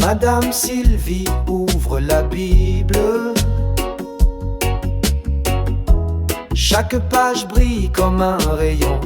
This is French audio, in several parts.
Madame Sylvie ouvre la Bible. Chaque page brille comme un rayon.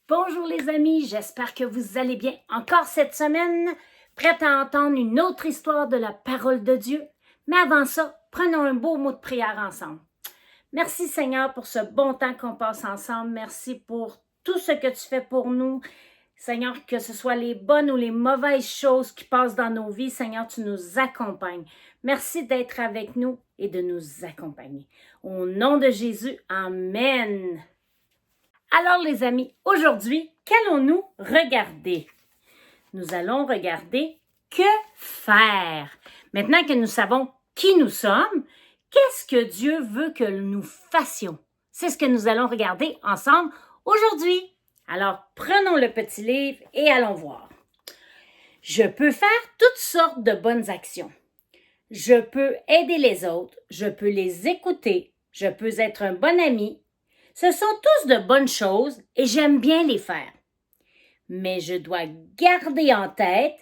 Bonjour les amis, j'espère que vous allez bien encore cette semaine, prête à entendre une autre histoire de la parole de Dieu. Mais avant ça, prenons un beau mot de prière ensemble. Merci Seigneur pour ce bon temps qu'on passe ensemble. Merci pour tout ce que tu fais pour nous. Seigneur, que ce soit les bonnes ou les mauvaises choses qui passent dans nos vies, Seigneur, tu nous accompagnes. Merci d'être avec nous et de nous accompagner. Au nom de Jésus, Amen. Alors les amis, aujourd'hui, qu'allons-nous regarder? Nous allons regarder que faire. Maintenant que nous savons qui nous sommes, qu'est-ce que Dieu veut que nous fassions? C'est ce que nous allons regarder ensemble aujourd'hui. Alors, prenons le petit livre et allons voir. Je peux faire toutes sortes de bonnes actions. Je peux aider les autres, je peux les écouter, je peux être un bon ami. Ce sont tous de bonnes choses et j'aime bien les faire. Mais je dois garder en tête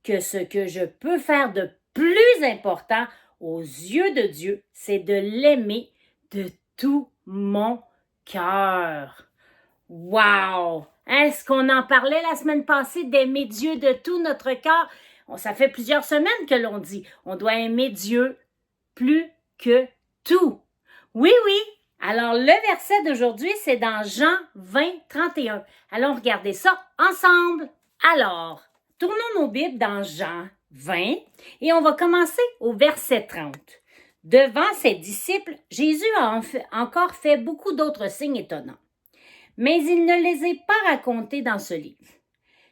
que ce que je peux faire de plus important aux yeux de Dieu, c'est de l'aimer de tout mon cœur. Wow! Est-ce qu'on en parlait la semaine passée d'aimer Dieu de tout notre cœur? Ça fait plusieurs semaines que l'on dit, on doit aimer Dieu plus que tout. Oui, oui! Alors, le verset d'aujourd'hui, c'est dans Jean 20, 31. Allons regarder ça ensemble. Alors, tournons nos Bibles dans Jean 20 et on va commencer au verset 30. Devant ses disciples, Jésus a encore fait beaucoup d'autres signes étonnants. Mais il ne les a pas racontés dans ce livre.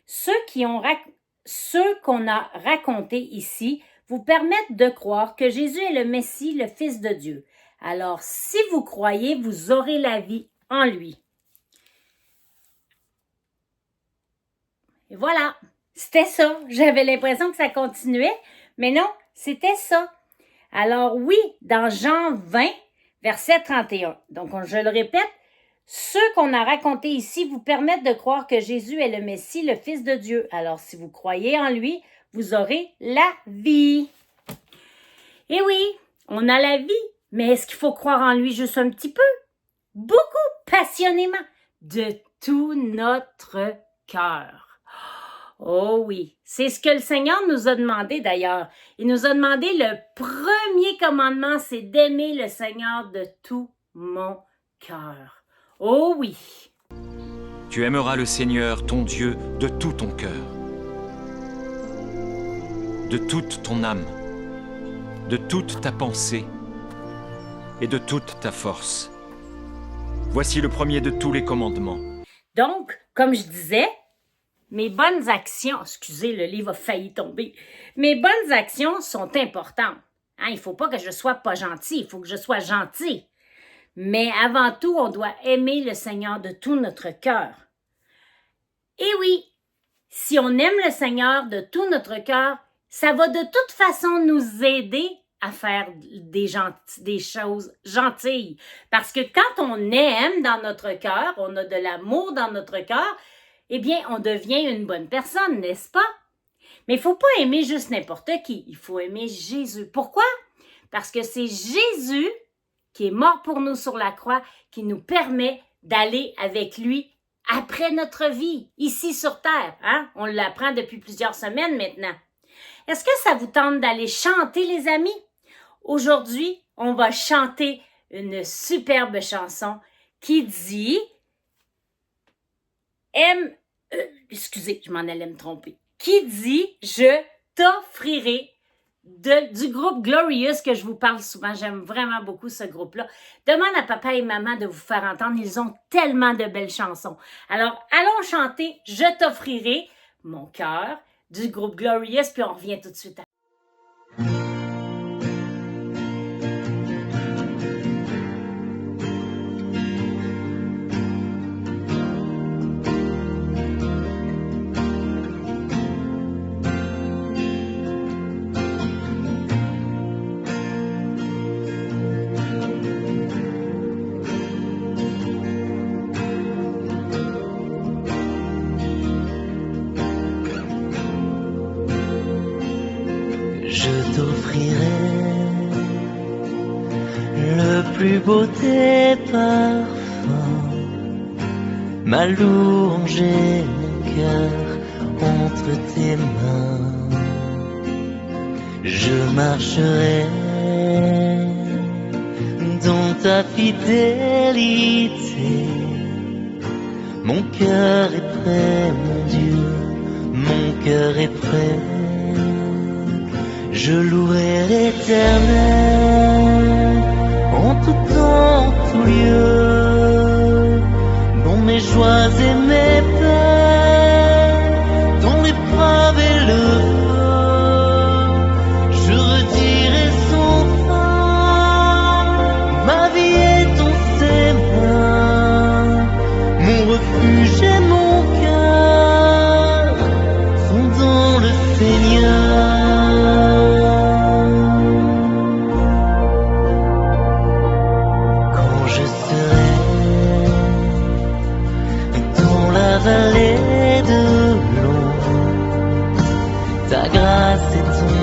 Ceux qu'on a racontés ici vous permettent de croire que Jésus est le Messie, le Fils de Dieu. Alors, si vous croyez, vous aurez la vie en lui. Et voilà, c'était ça. J'avais l'impression que ça continuait, mais non, c'était ça. Alors oui, dans Jean 20, verset 31. Donc, je le répète, ceux qu'on a racontés ici vous permettent de croire que Jésus est le Messie, le Fils de Dieu. Alors, si vous croyez en lui, vous aurez la vie. Et oui, on a la vie, mais est-ce qu'il faut croire en lui juste un petit peu? Beaucoup, passionnément, de tout notre cœur. Oh oui, c'est ce que le Seigneur nous a demandé d'ailleurs. Il nous a demandé le premier commandement, c'est d'aimer le Seigneur de tout mon cœur. Oh oui! Tu aimeras le Seigneur, ton Dieu, de tout ton cœur, de toute ton âme, de toute ta pensée et de toute ta force. Voici le premier de tous les commandements. Donc, comme je disais, mes bonnes actions, excusez, le livre a failli tomber, mes bonnes actions sont importantes. Il ne faut pas que je sois pas gentil, il faut que je sois gentil. Mais avant tout, on doit aimer le Seigneur de tout notre cœur. Et oui, si on aime le Seigneur de tout notre cœur, ça va de toute façon nous aider à faire des choses gentilles. Parce que quand on aime dans notre cœur, on a de l'amour dans notre cœur, eh bien, on devient une bonne personne, n'est-ce pas? Mais il ne faut pas aimer juste n'importe qui. Il faut aimer Jésus. Pourquoi? Parce que c'est Jésus qui est mort pour nous sur la croix, qui nous permet d'aller avec lui après notre vie, ici sur terre. On l'apprend depuis plusieurs semaines maintenant. Est-ce que ça vous tente d'aller chanter, les amis? Aujourd'hui, on va chanter une superbe chanson qui dit excusez, je m'en allais me tromper. Qui dit « Je t'offrirai » du groupe Glorious que je vous parle souvent. J'aime vraiment beaucoup ce groupe-là. Demande à papa et maman de vous faire entendre. Ils ont tellement de belles chansons. Alors, allons chanter « Je t'offrirai mon cœur » du groupe Glorious, puis on revient tout de suite. plus beau tes parfums, ma louange et mon cœur entre tes mains. Je marcherai dans ta fidélité. Mon cœur est prêt, mon Dieu, mon cœur est prêt. Je louerai l'Éternel en tout temps, en tout lieu, dans mes joies et mes peines, dans l'épreuve et le feu. Je redirai son fin, ma vie est dans ses mains, mon refuge et mon cœur sont dans le Seigneur. Vallée de l'ombre, ta grâce et ton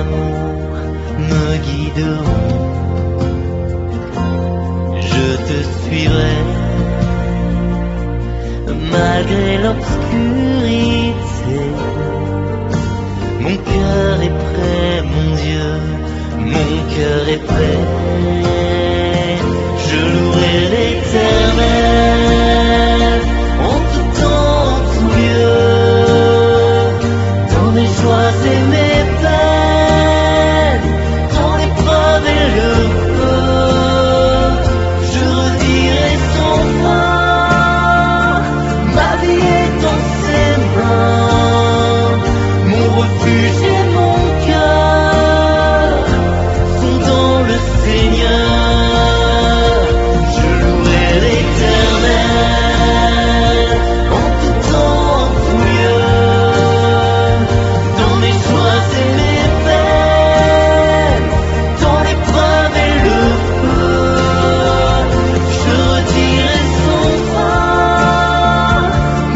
amour me guideront. Je te suivrai malgré l'obscurité. Mon cœur est prêt, mon Dieu, mon cœur est prêt. Je louerai l'Éternel en tout temps, en tout lieu, dans mes joies et mes peines, dans l'épreuve et le feu. Je redirai son fin, ma vie est dans ses mains, mon refuge et mon cœur sont dans le Seigneur. Je louerai l'Éternel en tout temps, en tout lieu, dans mes joies et mes peines, dans l'épreuve et le feu. Je redirai son fin,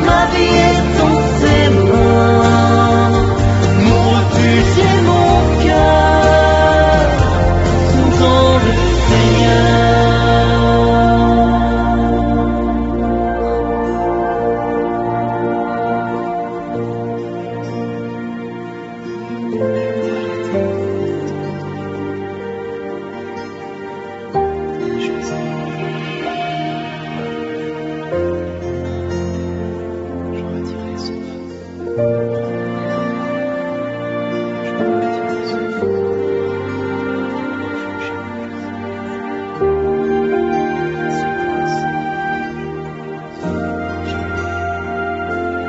ma vie est dans ses mains, mon refuge et mon cœur sont dans le Seigneur.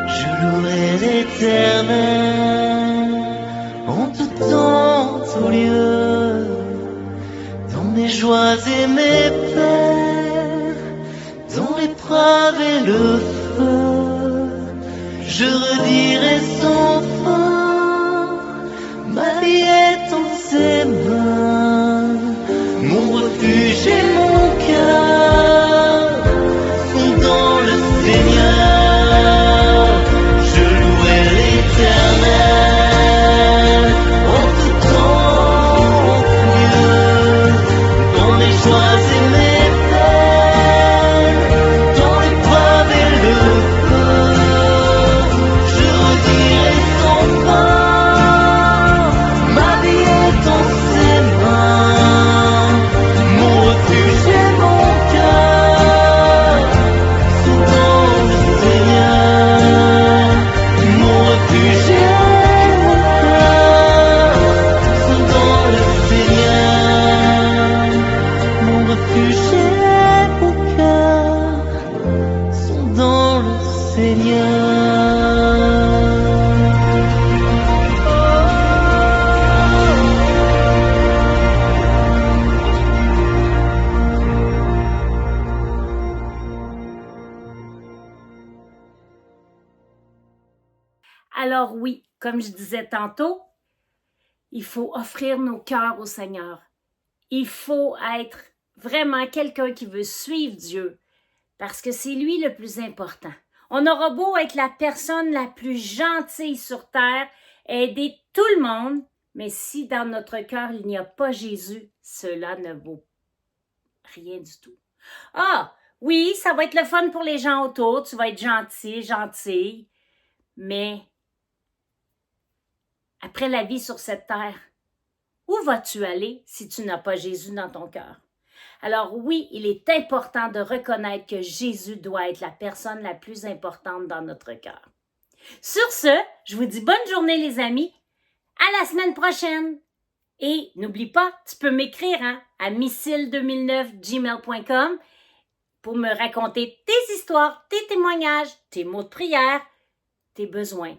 Je louerai l'Éternel en tout temps, en tout lieu, dans mes joies et mes peines, dans l'épreuve et le feu. Je redirai son fin, ma vie est en ses mains, mon refuge et mon cœur sont dans le Seigneur. Je louerai l'Éternel en tout temps, en tout lieu, dans les joies et mes peines, dans l'épreuve et le feu. Je redirai son fin, ma vie est dans ses mains, mon refuge et mon cœur sont dans le Seigneur. Mon refuge et mon cœur sont dans le Seigneur. Mon refuge et mon cœur sont dans le Seigneur. Alors oui, comme je disais tantôt, il faut offrir nos cœurs au Seigneur. Il faut être vraiment quelqu'un qui veut suivre Dieu, parce que c'est lui le plus important. On aura beau être la personne la plus gentille sur terre, aider tout le monde, mais si dans notre cœur il n'y a pas Jésus, cela ne vaut Rien du tout. Ah, oui, ça va être le fun pour les gens autour. Tu vas être gentil, gentille. Mais après la vie sur cette terre, où vas-tu aller si tu n'as pas Jésus dans ton cœur? Alors oui, il est important de reconnaître que Jésus doit être la personne la plus importante dans notre cœur. Sur ce, je vous dis bonne journée les amis. À la semaine prochaine. Et n'oublie pas, tu peux m'écrire à missile2009@gmail.com pour me raconter tes histoires, tes témoignages, tes mots de prière, tes besoins.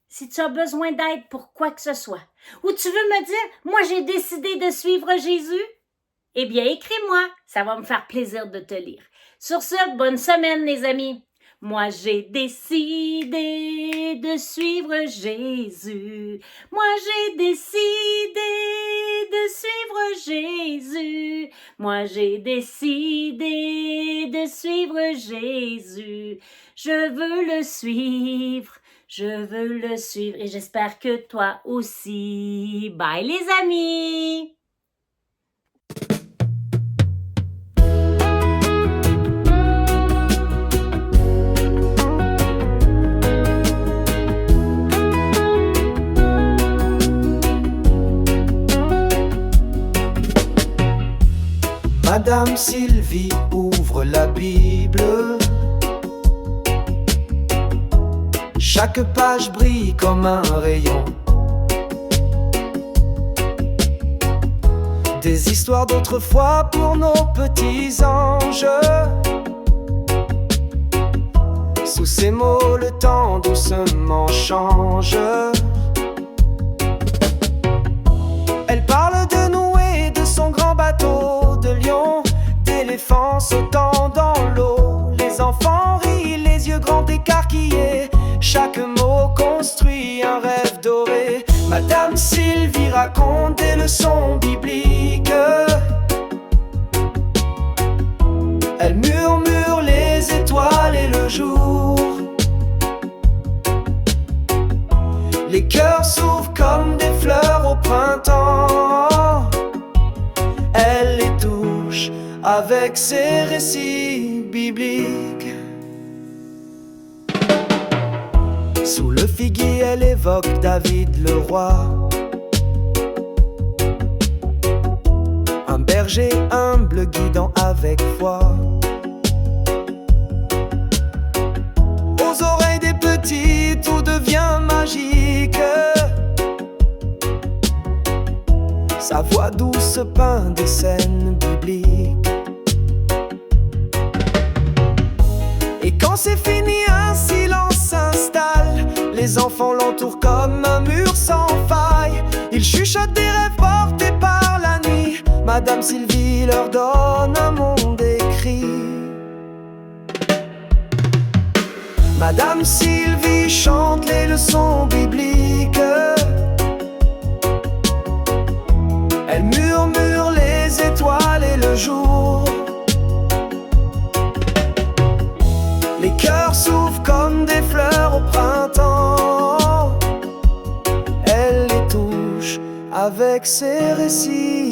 Si tu as besoin d'aide pour quoi que ce soit, ou tu veux me dire, moi j'ai décidé de suivre Jésus, eh bien écris-moi, ça va me faire plaisir de te lire. Sur ce, bonne semaine les amis. Moi j'ai décidé de suivre Jésus. Moi j'ai décidé de suivre Jésus. Moi j'ai décidé de suivre Jésus. Je veux le suivre. Je veux le suivre et j'espère que toi aussi. Bye les amis! Madame Sylvie ouvre la Bible. Chaque page brille comme un rayon. Des histoires d'autrefois pour nos petits anges. Sous ces mots, le temps doucement change. Elle parle de Noé, de son grand bateau, de lions, d'éléphants sautant dans l'eau. Les enfants rient, les yeux grands écarquillés. Chaque mot construit un rêve doré. Madame Sylvie raconte des leçons bibliques. Elle murmure les étoiles et le jour. Les cœurs s'ouvrent comme des fleurs au printemps. Elle les touche avec ses récits bibliques. Sous le figuier, elle évoque David le roi. Un berger humble guidant avec foi. Aux oreilles des petits, tout devient magique. Sa voix douce peint des scènes bibliques. Et quand c'est fini, un silence s'installe. Les enfants l'entourent comme un mur sans faille. Ils chuchotent des rêves portés par la nuit. Madame Sylvie leur donne un monde écrit. Madame Sylvie chante les leçons bibliques. Elle murmure les étoiles et le jour. Les cœurs s'ouvrent comme des fleurs au printemps. Elle les touche avec ses récits